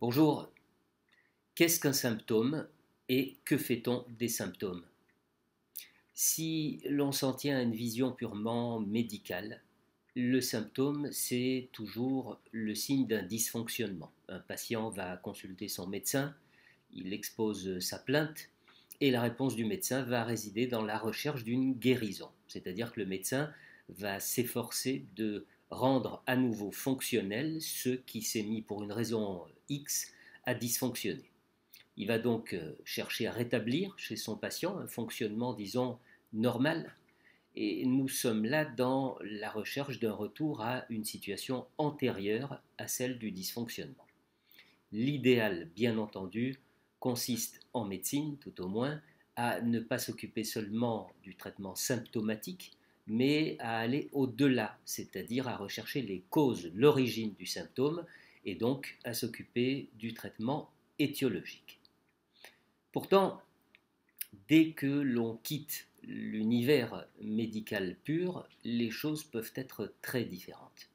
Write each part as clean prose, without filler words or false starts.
Bonjour, qu'est-ce qu'un symptôme et que fait-on des symptômes? Si l'on s'en tient à une vision purement médicale, le symptôme, c'est toujours le signe d'un dysfonctionnement. Un patient va consulter son médecin, il expose sa plainte et la réponse du médecin va résider dans la recherche d'une guérison. C'est-à-dire que le médecin va s'efforcer de rendre à nouveau fonctionnel ce qui s'est mis pour une raison X à dysfonctionner. Il va donc chercher à rétablir chez son patient un fonctionnement, disons, normal. Et nous sommes là dans la recherche d'un retour à une situation antérieure à celle du dysfonctionnement. L'idéal, bien entendu, consiste en médecine, tout au moins, à ne pas s'occuper seulement du traitement symptomatique, mais à aller au-delà, c'est-à-dire à rechercher les causes, l'origine du symptôme, et donc à s'occuper du traitement étiologique. Pourtant, dès que l'on quitte l'univers médical pur, les choses peuvent être très différentes.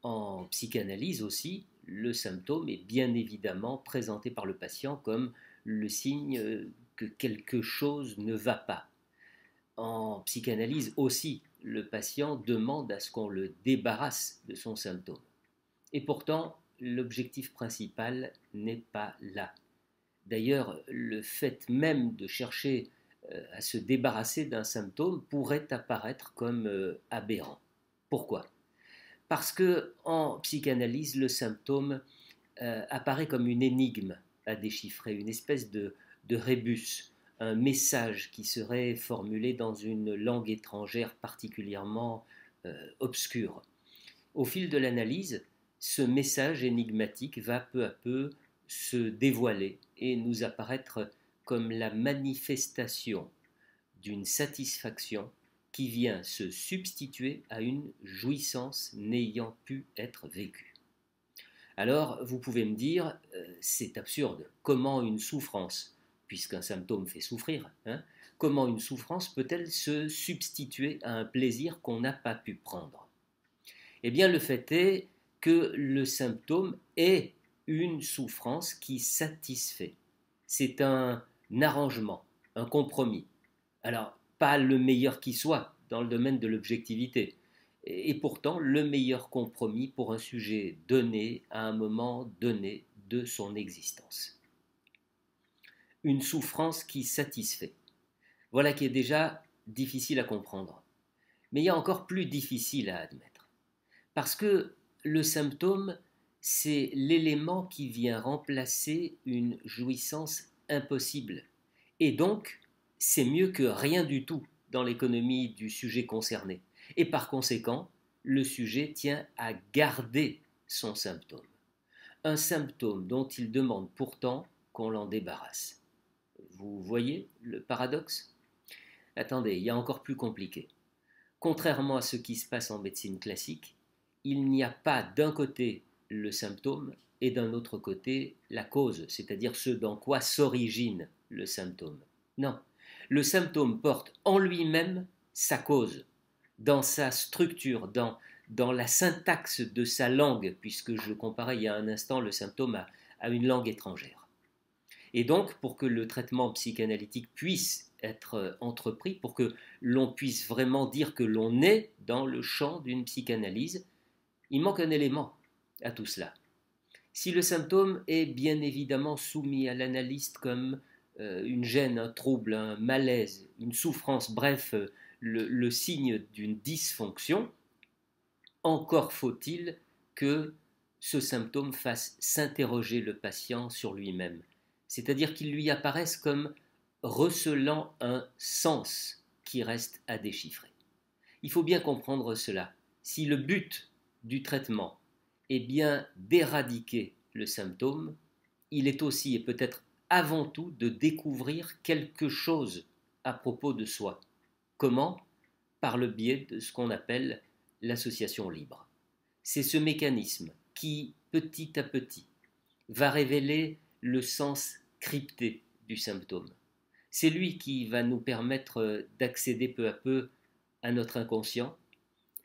En psychanalyse aussi, le symptôme est bien évidemment présenté par le patient comme le signe que quelque chose ne va pas. En psychanalyse aussi, le patient demande à ce qu'on le débarrasse de son symptôme. Et pourtant, l'objectif principal n'est pas là. D'ailleurs, le fait même de chercher à se débarrasser d'un symptôme pourrait apparaître comme aberrant. Pourquoi? Parce que en psychanalyse, le symptôme apparaît comme une énigme à déchiffrer, une espèce de rébus, un message qui serait formulé dans une langue étrangère particulièrement obscure. Au fil de l'analyse, ce message énigmatique va peu à peu se dévoiler et nous apparaître comme la manifestation d'une satisfaction qui vient se substituer à une jouissance n'ayant pu être vécue. Alors, vous pouvez me dire, c'est absurde, comment une souffrance, puisqu'un symptôme fait souffrir, comment une souffrance peut-elle se substituer à un plaisir qu'on n'a pas pu prendre? Eh bien, le fait est que le symptôme est une souffrance qui satisfait. C'est un arrangement, un compromis. Alors, pas le meilleur qui soit dans le domaine de l'objectivité, et pourtant le meilleur compromis pour un sujet donné à un moment donné de son existence. Une souffrance qui satisfait. Voilà qui est déjà difficile à comprendre. Mais il y a encore plus difficile à admettre. Parce que le symptôme, c'est l'élément qui vient remplacer une jouissance impossible. Et donc, c'est mieux que rien du tout dans l'économie du sujet concerné. Et par conséquent, le sujet tient à garder son symptôme. Un symptôme dont il demande pourtant qu'on l'en débarrasse. Vous voyez le paradoxe? Attendez, il y a encore plus compliqué. Contrairement à ce qui se passe en médecine classique, il n'y a pas d'un côté le symptôme et d'un autre côté la cause, c'est-à-dire ce dans quoi s'origine le symptôme. Non, le symptôme porte en lui-même sa cause, dans sa structure, dans la syntaxe de sa langue, puisque je comparais il y a un instant le symptôme à une langue étrangère. Et donc, pour que le traitement psychanalytique puisse être entrepris, pour que l'on puisse vraiment dire que l'on est dans le champ d'une psychanalyse, il manque un élément à tout cela. Si le symptôme est bien évidemment soumis à l'analyste comme une gêne, un trouble, un malaise, une souffrance, bref, le signe d'une dysfonction, encore faut-il que ce symptôme fasse s'interroger le patient sur lui-même, c'est-à-dire qu'il lui apparaisse comme recelant un sens qui reste à déchiffrer. Il faut bien comprendre cela. Si le but du traitement est bien d'éradiquer le symptôme, il est aussi et peut-être avant tout de découvrir quelque chose à propos de soi. Comment? Par le biais de ce qu'on appelle l'association libre. C'est ce mécanisme qui, petit à petit, va révéler le sens crypté du symptôme. C'est lui qui va nous permettre d'accéder peu à peu à notre inconscient,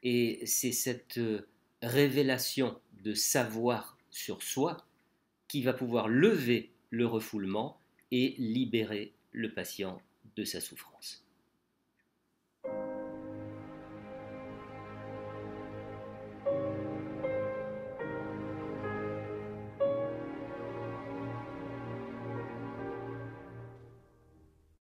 et c'est cette révélation de savoir sur soi qui va pouvoir lever le refoulement et libérer le patient de sa souffrance.